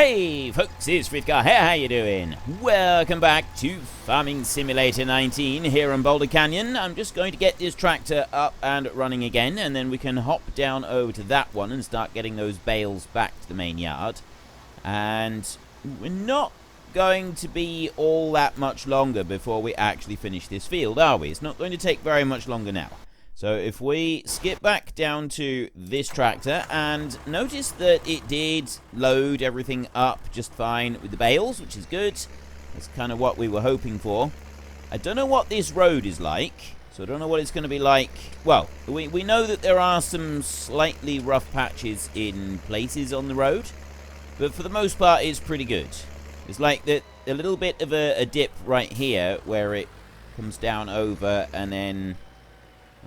Hey folks, it's Frithgar here, how you doing? Welcome back to Farming Simulator 19 here in Boulder Canyon. I'm just going to get this tractor up and running again, and then we can hop down over to that one and start getting those bales back to the main yard. And we're not going to be all that much longer before we actually finish this field, are we? It's not going to take very much longer now. So if we skip back down to this tractor, and notice that it did load everything up just fine with the bales, which is good. That's kind of what we were hoping for. I don't know what this road is like, so I don't know what it's going to be like. Well, we know that there are some slightly rough patches in places on the road, but for the most part it's pretty good. It's like a little bit of a dip right here where it comes down over and then...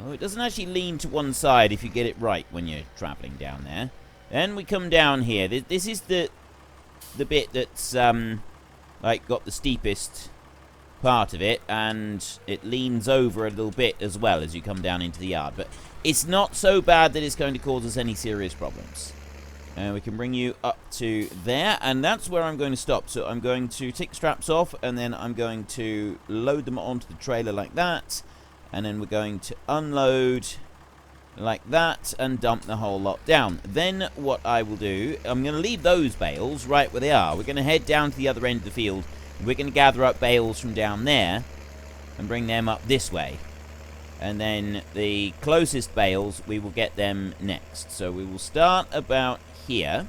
Oh, it doesn't actually lean to one side if you get it right when you're traveling down there. Then we come down here. This is the bit that's like got the steepest part of it, and it leans over a little bit as well as you come down into the yard. But it's not so bad that it's going to cause us any serious problems. We can bring you up to there, and that's where I'm going to stop. So I'm going to take the straps off, and then I'm going to load them onto the trailer like that. And then we're going to unload like that and dump the whole lot down. Then what I will do, I'm going to leave those bales right where they are. We're going to head down to the other end of the field. We're going to gather up bales from down there and bring them up this way. And then the closest bales, we will get them next. So we will start about here.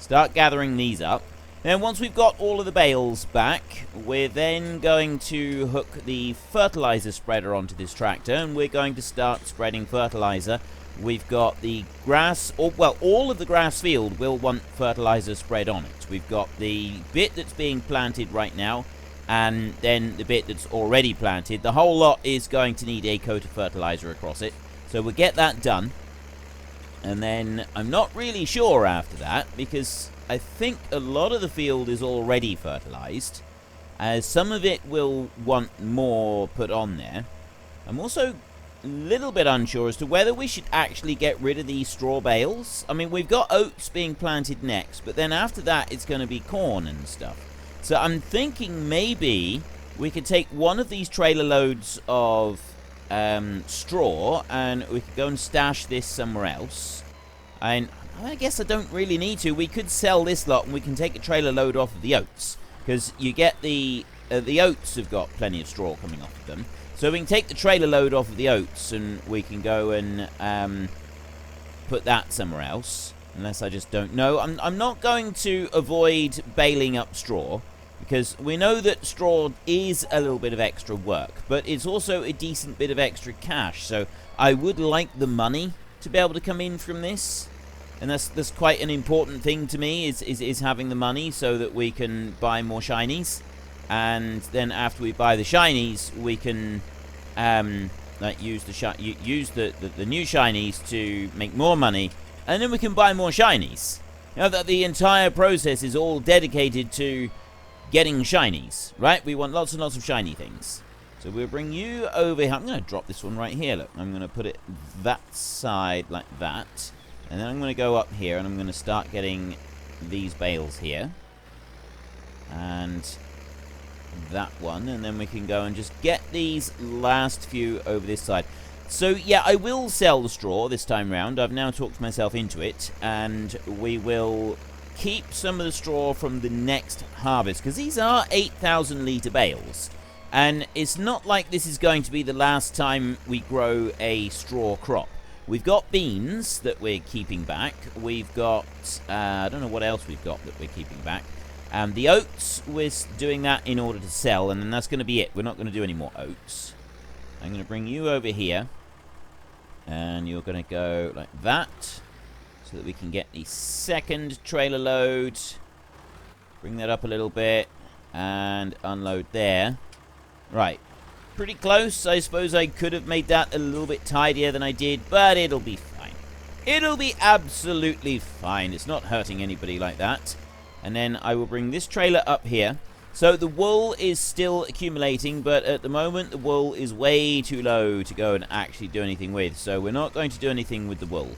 Start gathering these up. Then once we've got all of the bales back, we're then going to hook the fertilizer spreader onto this tractor, and we're going to start spreading fertilizer. We've got the grass, all of the grass field will want fertilizer spread on it. We've got the bit that's being planted right now, and then the bit that's already planted. The whole lot is going to need a coat of fertilizer across it, so we'll get that done. And then I'm not really sure after that, because I think a lot of the field is already fertilized, as some of it will want more put on there. I'm also a little bit unsure as to whether we should actually get rid of these straw bales. I mean, we've got oats being planted next, but then after that it's going to be corn and stuff. So I'm thinking maybe we could take one of these trailer loads of straw, and we could go and stash this somewhere else. And I guess I don't really need to. We could sell this lot and we can take a trailer load off of the oats, because you get the oats have got plenty of straw coming off of them. So we can take the trailer load off of the oats and we can go and put that somewhere else, unless I just don't know. I'm not going to avoid baling up straw, because we know that straw is a little bit of extra work, but it's also a decent bit of extra cash. So I would like the money to be able to come in from this. And that's quite an important thing to me, is having the money so that we can buy more shinies. And then after we buy the shinies, we can like use the new shinies to make more money, and then we can buy more shinies. You know, that the entire process is all dedicated to getting shinies, right? We want lots and lots of shiny things. So we'll bring you over here. I'm going to drop this one right here. Look, I'm going to put it that side like that. And then I'm going to go up here and I'm going to start getting these bales here. And that one. And then we can go and just get these last few over this side. So, yeah, I will sell the straw this time round. I've now talked myself into it. And we will keep some of the straw from the next harvest, because these are 8,000 litre bales. And it's not like this is going to be the last time we grow a straw crop. We've got beans that we're keeping back. We've got, I don't know what else we've got that we're keeping back. The oats, we're doing that in order to sell, and then that's going to be it. We're not going to do any more oats. I'm going to bring you over here, and you're going to go like that, so that we can get the second trailer load. Bring that up a little bit, and unload there. Right. Pretty close. I suppose I could have made that a little bit tidier than I did, but it'll be fine. It'll be absolutely fine. It's not hurting anybody like that. And then I will bring this trailer up here. So the wool is still accumulating, but at the moment the wool is way too low to go and actually do anything with. So we're not going to do anything with the wool.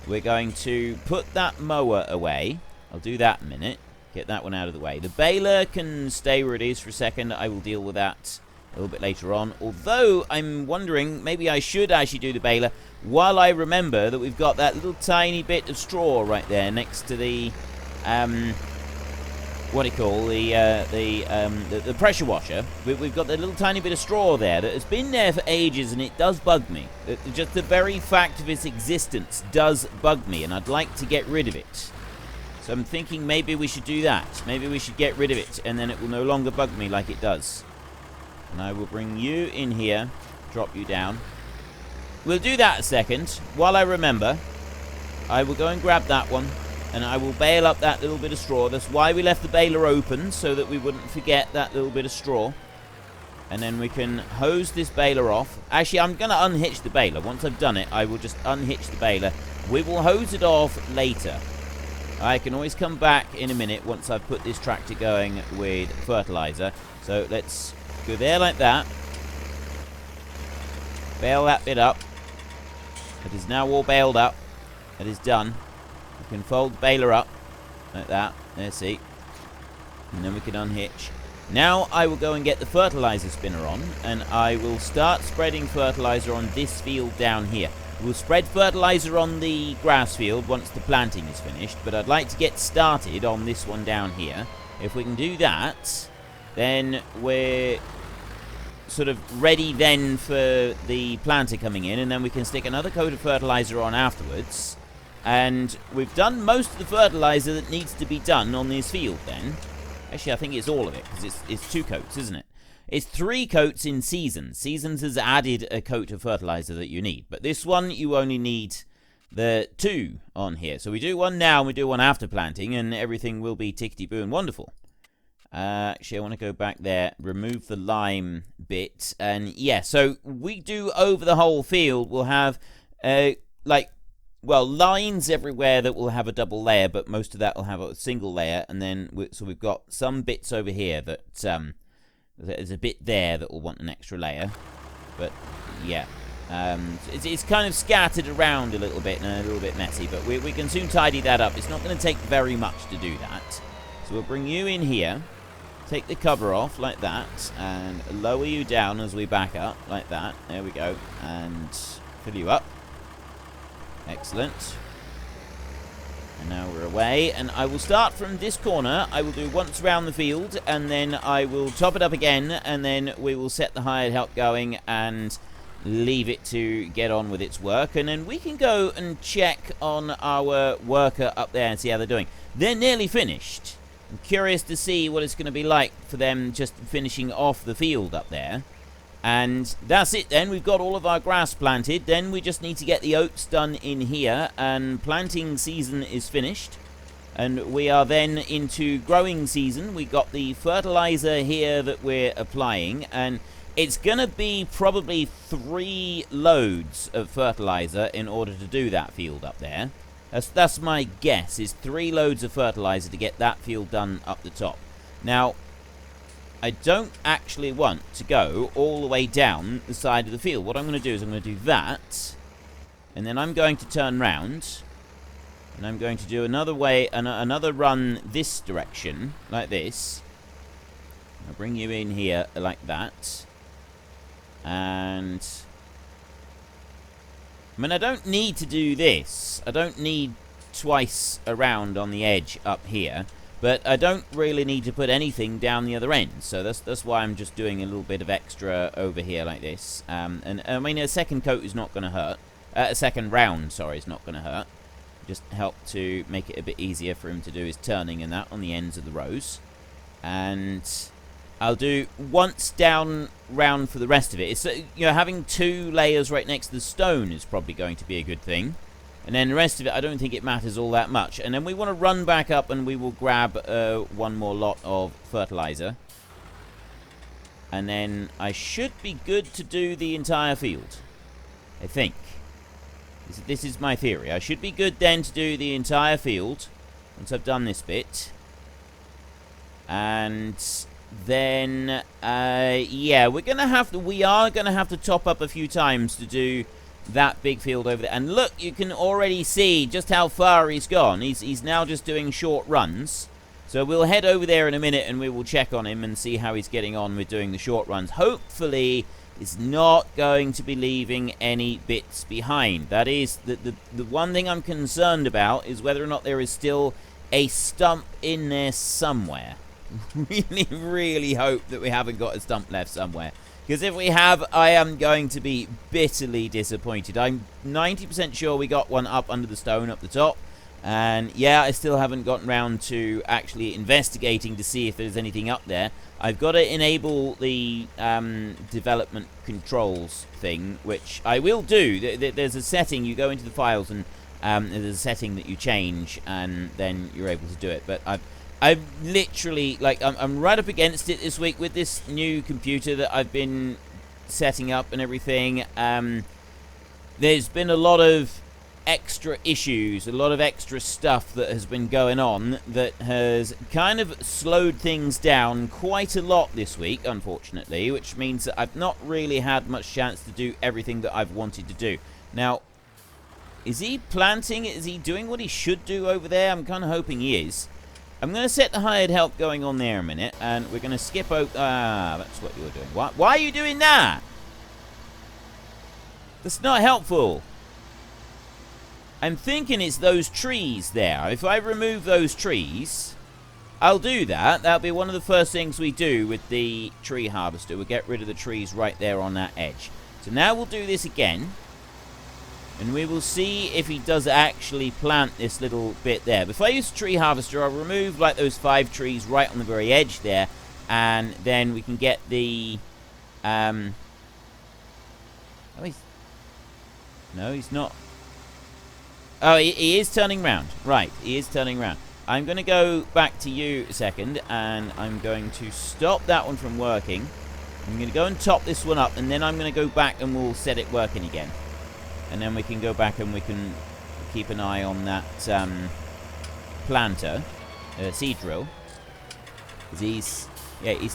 We're going to put that mower away. I'll do that in a minute. Get that one out of the way. The baler can stay where it is for a second. I will deal with that a little bit later on. Although, I'm wondering, maybe I should actually do the baler while I remember that we've got that little tiny bit of straw right there next to the, what do you call, the pressure washer. We've got that little tiny bit of straw there that has been there for ages, and it does bug me. Just the very fact of its existence does bug me, and I'd like to get rid of it. So I'm thinking maybe we should do that. Maybe we should get rid of it, and then it will no longer bug me like it does. And I will bring you in here, drop you down. We'll do that a second. While I remember, I will go and grab that one, and I will bale up that little bit of straw. That's why we left the baler open, so that we wouldn't forget that little bit of straw. And then we can hose this baler off. Actually, I'm going to unhitch the baler. Once I've done it, I will just unhitch the baler. We will hose it off later. I can always come back in a minute once I've put this tractor going with fertilizer. So let's go there like that. Bale that bit up. It is now all baled up. It is done. We can fold the baler up like that. There, see. And then we can unhitch. Now I will go and get the fertilizer spinner on, and I will start spreading fertilizer on this field down here. We'll spread fertilizer on the grass field once the planting is finished, but I'd like to get started on this one down here. If we can do that, then we're sort of ready then for the planter coming in, and then we can stick another coat of fertilizer on afterwards. And we've done most of the fertilizer that needs to be done on this field then. Actually, I think it's all of it, because it's 2 coats, isn't it? It's 3 coats in Seasons. Seasons has added a coat of fertilizer that you need. But this one, you only need the 2 on here. So we do one now, and we do one after planting, and everything will be tickety-boo and wonderful. Actually, I want to go back there, remove the lime bit. And yeah, so we do over the whole field. We'll have, lines everywhere that will have a double layer, but most of that will have a single layer. And then, so we've got some bits over here that... there's a bit there that will want an extra layer, but yeah, it's kind of scattered around a little bit and a little bit messy, but we can soon tidy that up. It's not going to take very much to do that. So we'll bring you in here, take the cover off like that, and lower you down as we back up like that. There we go, and fill you up. Excellent. And now we're away, and I will start from this corner. I will do once around the field, and then I will top it up again, and then we will set the hired help going and leave it to get on with its work. And then we can go and check on our worker up there and see how they're doing. They're nearly finished. I'm curious to see what it's going to be like for them just finishing off the field up there. And that's it then. We've got all of our grass planted. Then we just need to get the oats done in here, and planting season is finished. And we are then into growing season. We got the fertilizer here that we're applying, and it's going to be probably 3 loads of fertilizer in order to do that field up there. That's my guess, is 3 loads of fertilizer to get that field done up the top. Now, I don't actually want to go all the way down the side of the field. What I'm going to do is I'm going to do that, and then I'm going to turn round, and I'm going to do another way, another run this direction, like this. I'll bring you in here like that, and I mean, I don't need to do this. I don't need twice around on the edge up here. But I don't really need to put anything down the other end, so that's why I'm just doing a little bit of extra over here like this. And I mean, a second coat is not going to hurt. A second round, sorry, is not going to hurt. Just help to make it a bit easier for him to do his turning and that on the ends of the rows. And I'll do once down round for the rest of it. It's, having 2 layers right next to the stone is probably going to be a good thing. And then the rest of it, I don't think it matters all that much. And then we want to run back up, and we will grab one more lot of fertilizer. And then I should be good to do the entire field, I think. This is my theory. I should be good then to do the entire field once I've done this bit. And then, yeah, we are going to have to top up a few times to do that big field over there. And look, you can already see just how far he's gone. He's now just doing short runs. So we'll head over there in a minute and we will check on him and see how he's getting on with doing the short runs. Hopefully he's not going to be leaving any bits behind. That is the one thing I'm concerned about, is whether or not there is still a stump in there somewhere. Really, really hope that we haven't got a stump left somewhere. Because if we have, I am going to be bitterly disappointed. I'm 90% sure we got one up under the stone up the top. And yeah, I still haven't gotten around to actually investigating to see if there's anything up there. I've got to enable the development controls thing, which I will do. There's a setting, you go into the files and there's a setting that you change and then you're able to do it. But I've literally, like, I'm right up against it this week with this new computer that I've been setting up and everything. There's been a lot of extra issues, a lot of extra stuff that has been going on that has kind of slowed things down quite a lot this week, unfortunately, which means that I've not really had much chance to do everything that I've wanted to do. Now, is he planting? Is he doing what he should do over there? I'm kind of hoping he is. I'm going to set the hired help going on there a minute, and we're going to skip over... that's what you're doing. Why are you doing that? That's not helpful. I'm thinking it's those trees there. If I remove those trees, I'll do that. That'll be one of the first things we do with the tree harvester. We'll get rid of the trees right there on that edge. So now we'll do this again. And we will see if he does actually plant this little bit there. If I use the tree harvester, I'll remove like those 5 trees right on the very edge there. And then we can get the... Oh, no, he's not. Oh, he is turning round. Right, he is turning round. I'm going to go back to you a second, and I'm going to stop that one from working. I'm going to go and top this one up, and then I'm going to go back and we'll set it working again. And then we can go back and we can keep an eye on that planter, seed drill. He's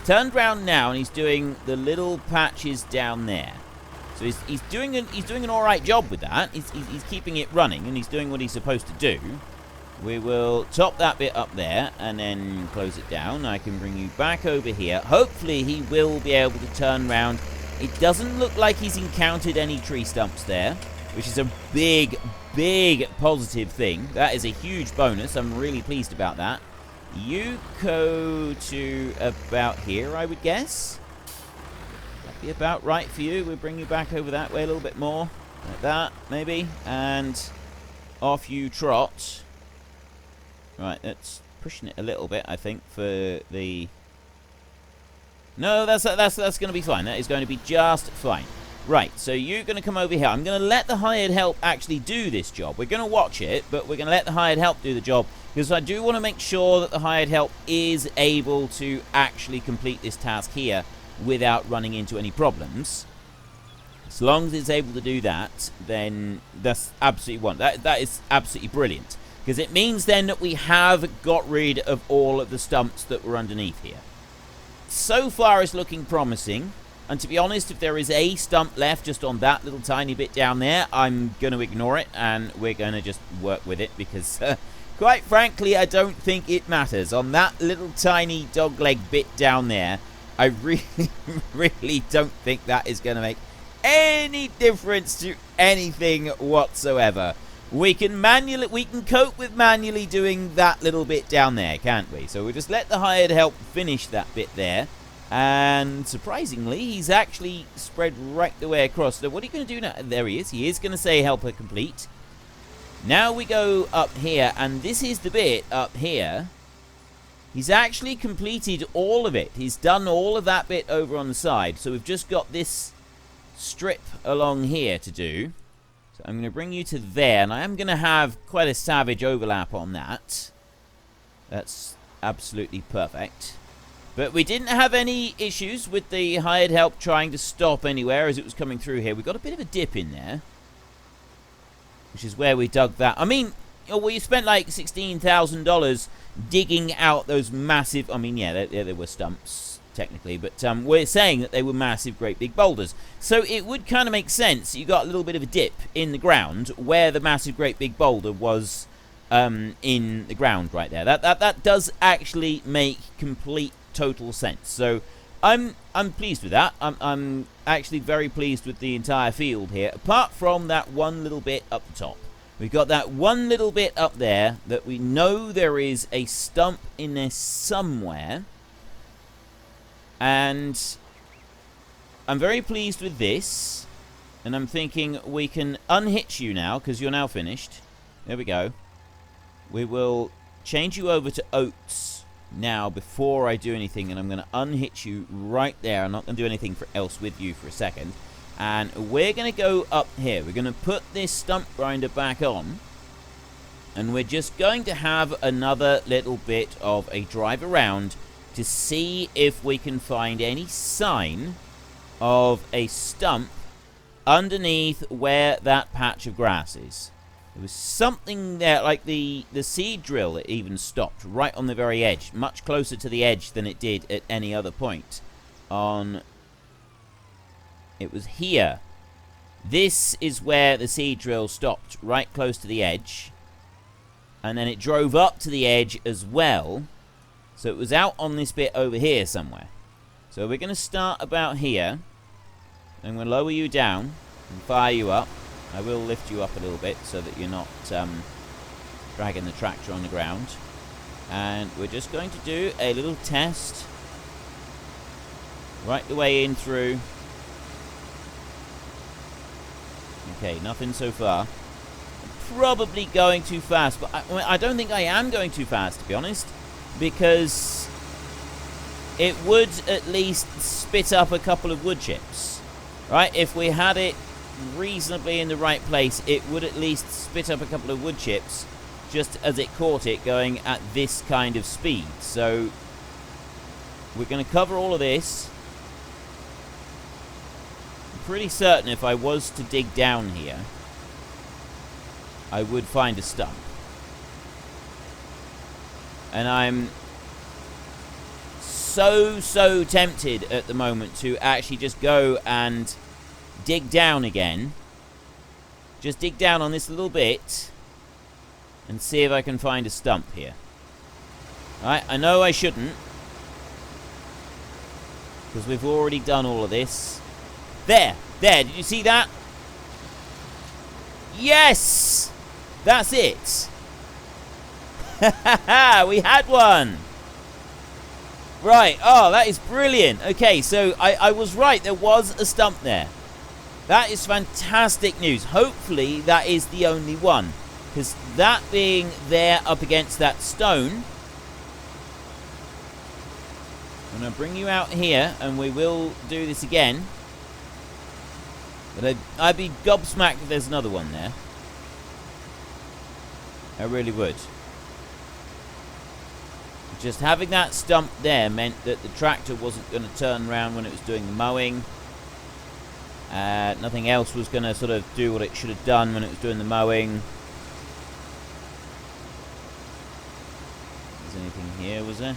turned round now, and he's doing the little patches down there. So he's doing an all right job with that. He's keeping it running, and he's doing what he's supposed to do. We will top that bit up there and then close it down. I can bring you back over here. Hopefully he will be able to turn round. It doesn't look like he's encountered any tree stumps there, which is a big, big positive thing. That is a huge bonus. I'm really pleased about that. You go to about here, I would guess. Be about right for you. We'll bring you back over that way a little bit more, like that maybe, and off you trot. Right, that's pushing it a little bit, I think, for the... No, that's going to be fine. That is going to be just fine. Right, so you're going to come over here. I'm going to let the hired help actually do this job. We're going to watch it, but we're going to let the hired help do the job, because I do want to make sure that the hired help is able to actually complete this task here without running into any problems. As long as it's able to do that, then that's absolutely wonderful. That is absolutely brilliant, because it means then that we have got rid of all of the stumps that were underneath here. So far it's looking promising, and to be honest, if there is a stump left just on that little tiny bit down there, I'm going to ignore it and we're going to just work with it, because quite frankly I don't think it matters. On that little tiny dogleg bit down there, I really, really don't think that is going to make any difference to anything whatsoever. We can cope with manually doing that little bit down there, can't we? So we'll just let the hired help finish that bit there. And surprisingly, he's actually spread right the way across. So what are you going to do now? There he is. He is going to say helper complete. Now we go up here, and this is the bit up here. He's actually completed all of it. He's done all of that bit over on the side. So we've just got this strip along here to do. So I'm going to bring you to there. And I am going to have quite a savage overlap on that. That's absolutely perfect. But we didn't have any issues with the hired help trying to stop anywhere as it was coming through here. We got a bit of a dip in there, which is where we dug that. I mean, well, you spent like $16,000 digging out those massive... I mean, yeah, there were stumps, technically. But we're saying that they were massive, great big boulders. So it would kind of make sense. You got a little bit of a dip in the ground where the massive, great big boulder was in the ground right there. That does actually make complete total sense. So I'm pleased with that. I'm actually very pleased with the entire field here, apart from that one little bit up the top. We've got that one little bit up there that we know there is a stump in there somewhere. And I'm very pleased with this. And I'm thinking we can unhitch you now, because you're now finished. There we go. We will change you over to oats now before I do anything. And I'm going to unhitch you right there. I'm not going to do anything else with you for a second. And we're going to go up here. We're going to put this stump grinder back on. And we're just going to have another little bit of a drive around to see if we can find any sign of a stump underneath where that patch of grass is. There was something there, like the seed drill, it even stopped right on the very edge, much closer to the edge than it did at any other point on... It was here. This is where the seed drill stopped, right close to the edge. And then it drove up to the edge as well. So it was out on this bit over here somewhere. So we're going to start about here. I'm going to lower you down and fire you up. I will lift you up a little bit so that you're not dragging the tractor on the ground. And we're just going to do a little test. Right the way in through. Okay, nothing so far. I'm probably going too fast, but I don't think I am going too fast, to be honest, because it would at least spit up a couple of wood chips, right? If we had it reasonably in the right place, it would at least spit up a couple of wood chips just as it caught it going at this kind of speed. So we're going to cover all of this. Pretty certain if I was to dig down here, I would find a stump. And I'm so tempted at the moment to actually just go and dig down again. Just dig down on this little bit and see if I can find a stump here. Alright, I know I shouldn't, because we've already done all of this. There, did you see that? Yes! That's it. We had one. Right, oh, that is brilliant. Okay, so I was right, there was a stump there. That is fantastic news. Hopefully that is the only one, because that being there up against that stone, I'm going to bring you out here, and we will do this again. But I'd be gobsmacked if there's another one there. I really would. Just having that stump there meant that the tractor wasn't going to turn around when it was doing the mowing. Nothing else was going to sort of do what it should have done when it was doing the mowing. Is there anything here, was there?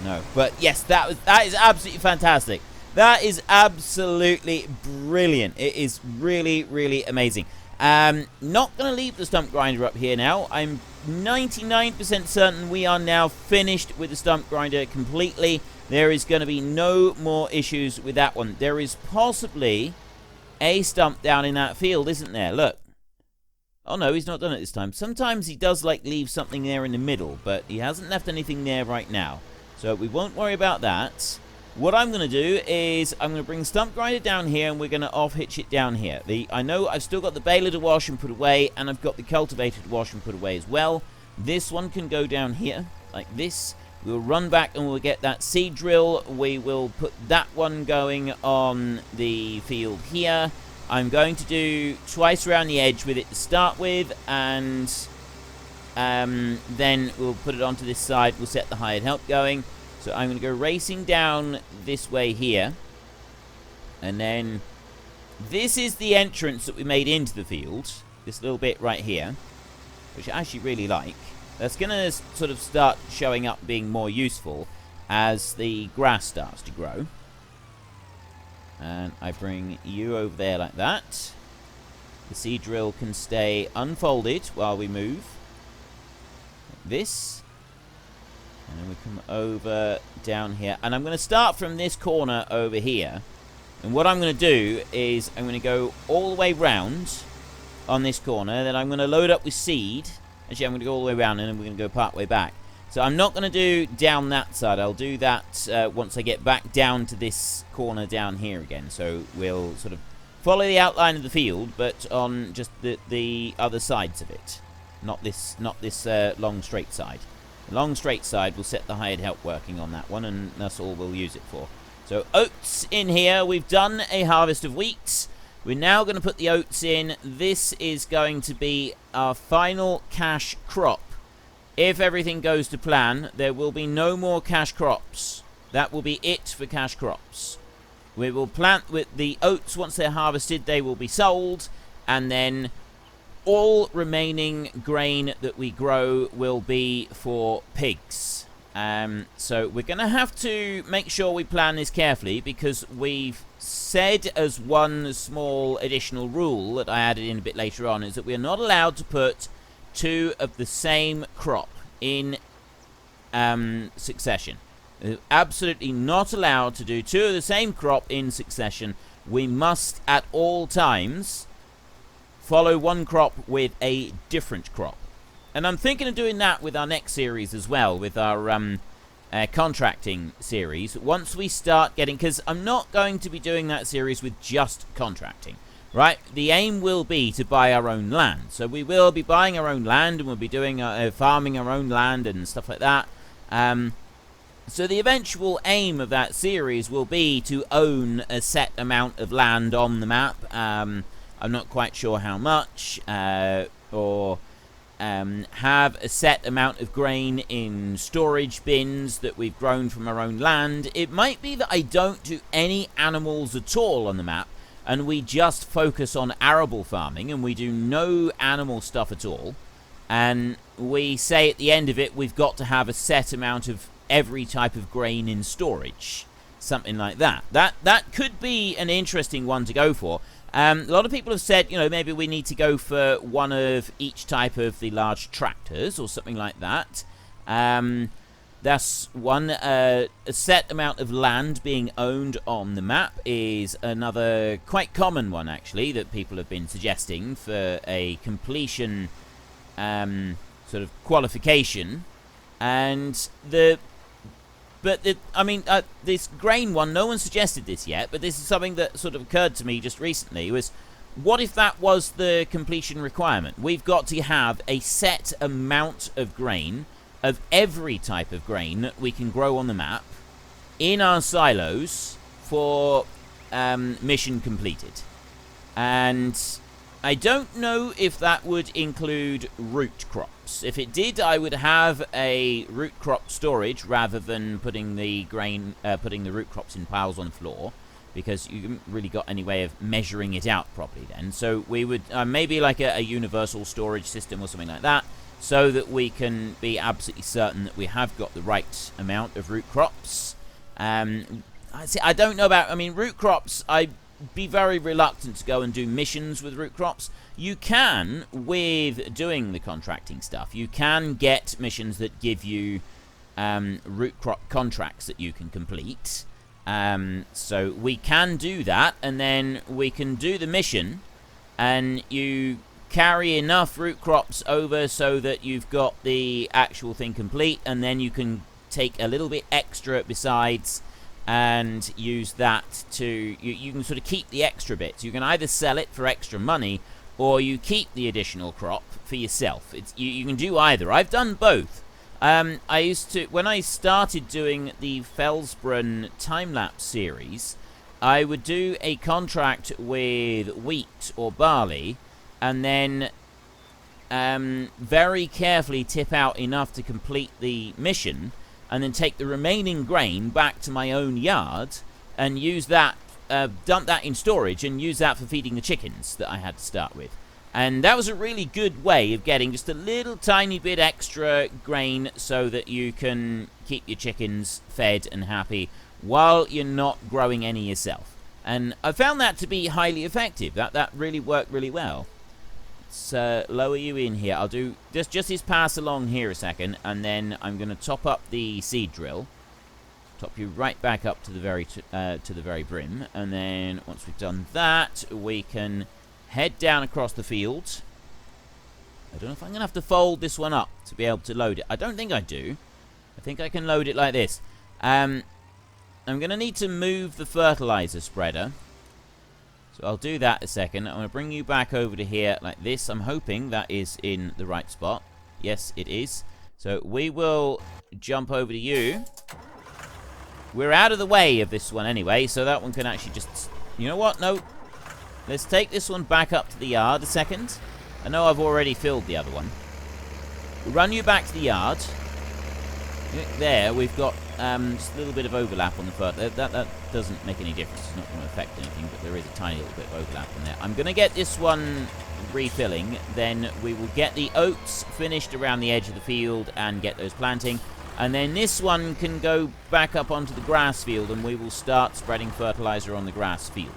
No. But yes, that is absolutely fantastic. That is absolutely brilliant. It is really, really amazing. Not going to leave the stump grinder up here now. I'm 99% certain we are now finished with the stump grinder completely. There is going to be no more issues with that one. There is possibly a stump down in that field, isn't there? Look. Oh no, he's not done it this time. Sometimes he does like leave something there in the middle, but he hasn't left anything there right now. So we won't worry about that. What I'm going to do is I'm going to bring the stump grinder down here, and we're going to off-hitch it down here. I know I've still got the baler to wash and put away, and I've got the cultivator to wash and put away as well. This one can go down here, like this. We'll run back and we'll get that seed drill. We will put that one going on the field here. I'm going to do twice around the edge with it to start with, and then we'll put it onto this side. We'll set the hired help going. So I'm going to go racing down this way here. And then this is the entrance that we made into the field. This little bit right here, which I actually really like. That's going to sort of start showing up being more useful as the grass starts to grow. And I bring you over there like that. The seed drill can stay unfolded while we move. this. And then we come over down here. And I'm going to start from this corner over here. And what I'm going to do is I'm going to go all the way round on this corner. Then I'm going to load up with seed. Actually, I'm going to go all the way around and then we're going to go part way back. So I'm not going to do down that side. I'll do that once I get back down to this corner down here again. So we'll sort of follow the outline of the field, but on just the other sides of it. Not this long straight side. The long straight side will set the hired help working on that one, and that's all we'll use it for. So oats in here. We've done a harvest of wheat. We're now going to put the oats in. This is going to be our final cash crop. If everything goes to plan, there will be no more cash crops. That will be it for cash crops. We will plant with the oats. Once they're harvested, they will be sold. And then all remaining grain that we grow will be for pigs. So we're going to have to make sure we plan this carefully, because we've said as one small additional rule that I added in a bit later on is that we're not allowed to put 2 of the same crop in succession. Absolutely not allowed to do 2 of the same crop in succession. We must at all times follow one crop with a different crop. And I'm thinking of doing that with our next series as well, with our contracting series. Once we start getting, because I'm not going to be doing that series with just contracting. Right, the aim will be to buy our own land. So we will be buying our own land, and we'll be doing farming our own land and stuff like that. So the eventual aim of that series will be to own a set amount of land on the map. I'm not quite sure how much, or have a set amount of grain in storage bins that we've grown from our own land. It might be that I don't do any animals at all on the map, and we just focus on arable farming, and we do no animal stuff at all. And we say at the end of it, we've got to have a set amount of every type of grain in storage. Something like that. That could be an interesting one to go for. A lot of people have said, you know, maybe we need to go for one of each type of the large tractors or something like that. That's one. A set amount of land being owned on the map is another quite common one, actually, that people have been suggesting for a completion sort of qualification. And this grain one, no one suggested this yet, but this is something that sort of occurred to me just recently, was what if that was the completion requirement? We've got to have a set amount of grain, of every type of grain that we can grow on the map, in our silos for mission completed. And I don't know if that would include root crops. If it did, I would have a root crop storage rather than putting the root crops in piles on the floor, because you haven't really got any way of measuring it out properly then. So we would maybe like a universal storage system or something like that, so that we can be absolutely certain that we have got the right amount of root crops. I don't know about, root crops, I'd be very reluctant to go and do missions with root crops. You can, with doing the contracting stuff, you can get missions that give you root crop contracts that you can complete. So we can do that, and then we can do the mission, and you carry enough root crops over so that you've got the actual thing complete, and then you can take a little bit extra besides and use that to, you can sort of keep the extra bits. You can either sell it for extra money, or you keep the additional crop for yourself. You can do either. I've done both. I used to, when I started doing the Felsbrunn time-lapse series, I would do a contract with wheat or barley, and then very carefully tip out enough to complete the mission, and then take the remaining grain back to my own yard and use that, dump that in storage and use that for feeding the chickens that I had to start with. And that was a really good way of getting just a little tiny bit extra grain so that you can keep your chickens fed and happy while you're not growing any yourself. And I found that to be highly effective. That really worked really well. let's lower you in here. I'll do just this pass along here a second, and then I'm going to top up the seed drill. Top you right back up to the very brim, and then once we've done that, we can head down across the field. I don't know if I'm going to have to fold this one up to be able to load it. I don't think I do. I think I can load it like this. I'm going to need to move the fertilizer spreader. So I'll do that a second. I'm going to bring you back over to here like this. I'm hoping that is in the right spot. Yes, it is. So we will jump over to you. We're out of the way of this one anyway, so that one can actually just... You know what? No. Let's take this one back up to the yard a second. I know I've already filled the other one. We'll run you back to the yard. There, we've got just a little bit of overlap on the fertilizer. That doesn't make any difference. It's not going to affect anything, but there is a tiny little bit of overlap in there. I'm going to get this one refilling. Then we will get the oats finished around the edge of the field and get those planting. And then this one can go back up onto the grass field, and we will start spreading fertilizer on the grass field.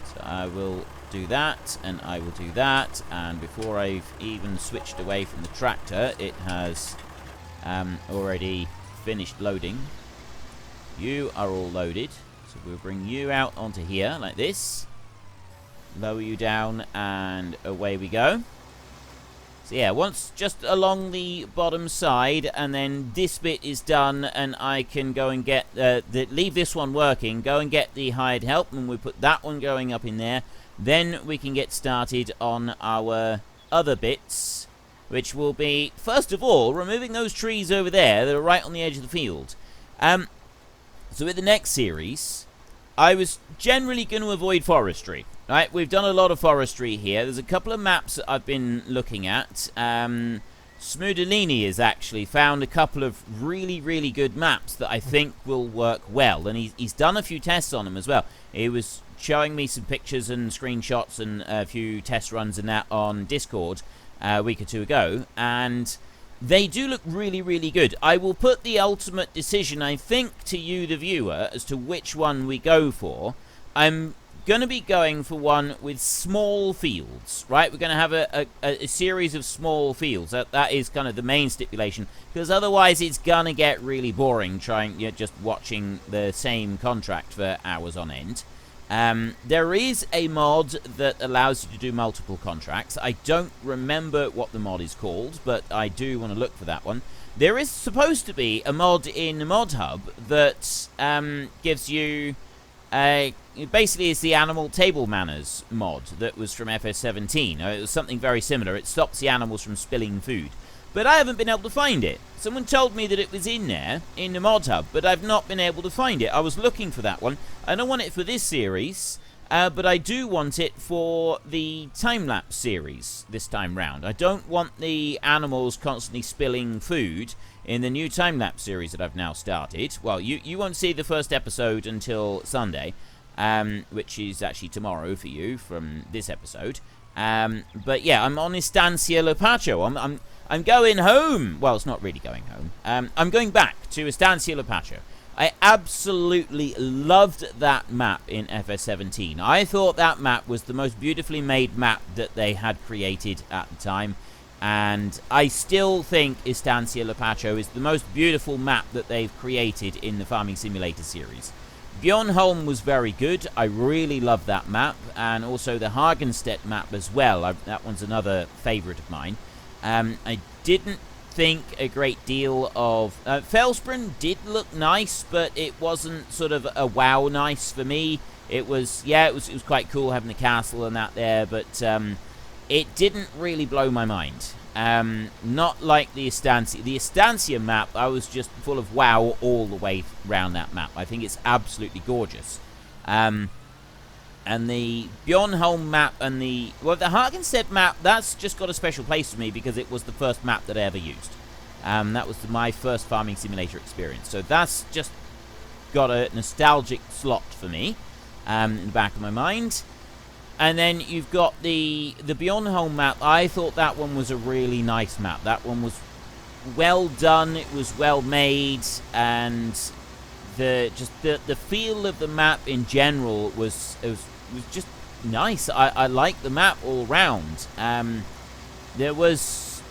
So I will do that, and I will do that. And before I've even switched away from the tractor, it has already finished loading. You are all loaded. So we'll bring you out onto here like this. Lower you down, and away we go. So yeah, once just along the bottom side, and then this bit is done, and I can go and get leave this one working, go and get the hired help, and we put that one going up in there. Then we can get started on our other bits, which will be, first of all, removing those trees over there that are right on the edge of the field. So with the next series, I was generally going to avoid forestry. Right, we've done a lot of forestry here. There's a couple of maps that I've been looking at. Smudolini has actually found a couple of really, really good maps that I think will work well. And he's done a few tests on them as well. He was showing me some pictures and screenshots and a few test runs and that on Discord a week or two ago. And they do look really, really good. I will put the ultimate decision, I think, to you, the viewer, as to which one we go for. I'm going to be going for one with small fields, right? We're going to have a series of small fields. That is kind of the main stipulation, because otherwise it's going to get really boring just watching the same contract for hours on end. There is a mod that allows you to do multiple contracts. I don't remember what the mod is called, but I do want to look for that one. There is supposed to be a mod in Modhub that gives you... basically, it's the animal table manners mod that was from FS19. It was something very similar. It stops the animals from spilling food. But I haven't been able to find it. Someone told me that it was in there, in the Modhub, but I've not been able to find it. I was looking for that one. I don't want it for this series, but I do want it for the time-lapse series this time round. I don't want the animals constantly spilling food in the new time-lapse series that I've now started. Well, you won't see the first episode until Sunday, which is actually tomorrow for you from this episode. But yeah, I'm on Estancia Lopacho. I'm going home. Well, it's not really going home. I'm going back to Estancia Lopacho. I absolutely loved that map in FS17. I thought that map was the most beautifully made map that they had created at the time. And I still think Estancia Lopacho is the most beautiful map that they've created in the Farming Simulator series. Bjornholm was very good. I really love that map. And also the Hagenstedt map as well. That one's another favourite of mine. I didn't think a great deal of... Felsbrunn did look nice, but it wasn't sort of a wow nice for me. It was quite cool having the castle and that there, but it didn't really blow my mind. Not like the Estancia. The Estancia map, I was just full of wow all the way around that map. I think it's absolutely gorgeous. And the Bjornholm map and the Hagenstedt map, that's just got a special place for me because it was the first map that I ever used. That was my first Farming Simulator experience. So that's just got a nostalgic slot for me in the back of my mind. And then you've got the Bjornholm map. I thought that one was a really nice map. That one was well done. It was well made, and the feel of the map in general was just nice. I like the map all round. There was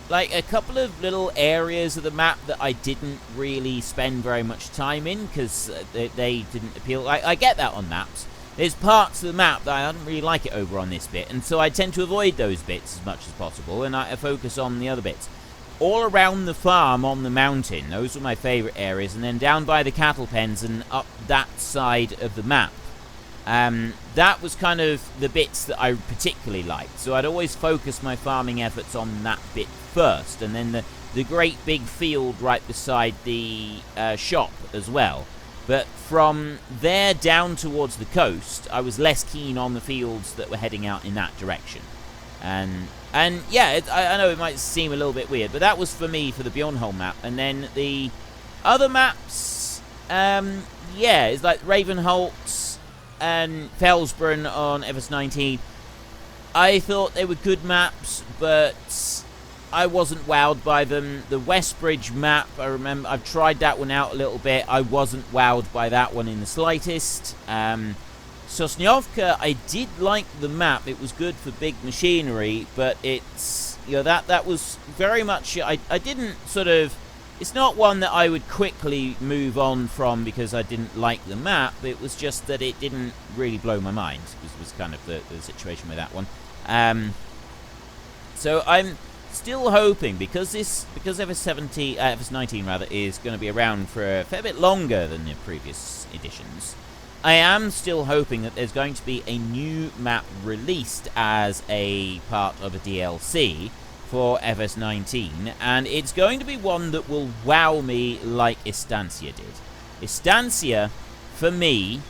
like a couple of little areas of the map that I didn't really spend very much time in because they didn't appeal. I get that on maps. There's parts of the map that I don't really like it over on this bit, and so I tend to avoid those bits as much as possible, and I focus on the other bits. All around the farm on the mountain, those were my favourite areas, and then down by the cattle pens and up that side of the map. That was kind of the bits that I particularly liked, so I'd always focus my farming efforts on that bit first, and then the great big field right beside the shop as well. But from there down towards the coast, I was less keen on the fields that were heading out in that direction. And yeah, I know it might seem a little bit weird, but that was for me for the Bjornholm map. And then the other maps, yeah, it's like Ravenholt and Felsbrunn on FS19. I thought they were good maps, but I wasn't wowed by them. The Westbridge map, I remember, I've tried that one out a little bit. I wasn't wowed by that one in the slightest. Sosniovka, I did like the map. It was good for big machinery, but it's, you know, that was very much, I didn't sort of, it's not one that I would quickly move on from because I didn't like the map. It was just that it didn't really blow my mind, was kind of the situation with that one. So I'm still hoping, because FS19 rather is going to be around for a fair bit longer than the previous editions. I am still hoping that there's going to be a new map released as a part of a DLC for FS19, and it's going to be one that will wow me like Estancia did. Estancia, for me,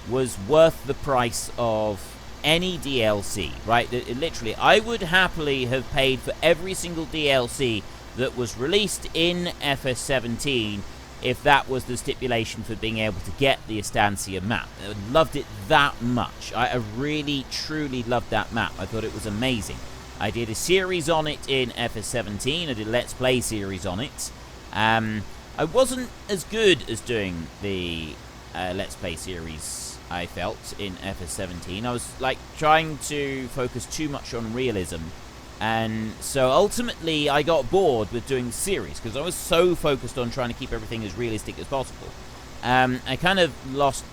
was worth the price of any DLC, right? Literally, I would happily have paid for every single DLC that was released in FS17 if that was the stipulation for being able to get the Estancia map. I loved it that much. I really, truly loved that map. I thought it was amazing. I did a series on it in FS17. I did a Let's Play series on it. I wasn't as good as doing the Let's Play series, I felt, in FS17. I was like trying to focus too much on realism, and so ultimately I got bored with doing the series because I was so focused on trying to keep everything as realistic as possible. I kind of lost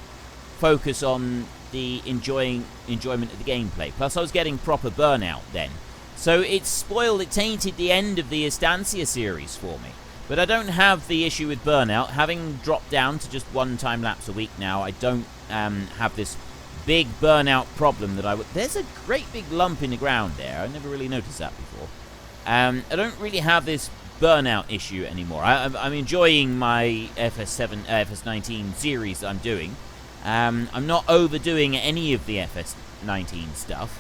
focus on the enjoyment of the gameplay. Plus I was getting proper burnout then, so it tainted the end of the Estancia series for me. But I don't have the issue with burnout. Having dropped down to just one time lapse a week now, I don't have this big burnout problem that I would. There's a great big lump in the ground there. I never really noticed that before. I don't really have this burnout issue anymore. I'm enjoying my FS19 series that I'm doing. I'm not overdoing any of the FS19 stuff,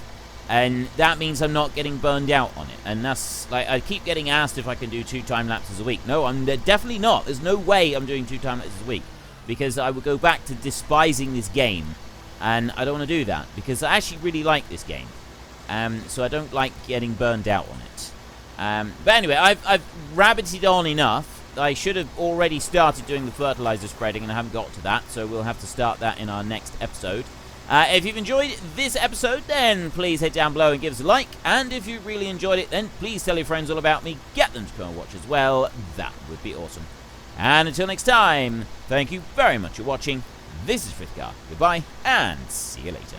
and that means I'm not getting burned out on it. And that's like, I keep getting asked if I can do 2 time lapses a week. No, I'm definitely not. There's no way I'm doing 2 time lapses a week, because I would go back to despising this game, and I don't want to do that because I actually really like this game. So I don't like getting burned out on it. But anyway, I've rabbited on enough. I should have already started doing the fertilizer spreading, and I haven't got to that, so we'll have to start that in our next episode. If you've enjoyed this episode, then please head down below and give us a like, and if you really enjoyed it, then please tell your friends all about me, get them to come and watch as well. That would be awesome. And until next time, thank you very much for watching. This is Frithgar. Goodbye, and see you later.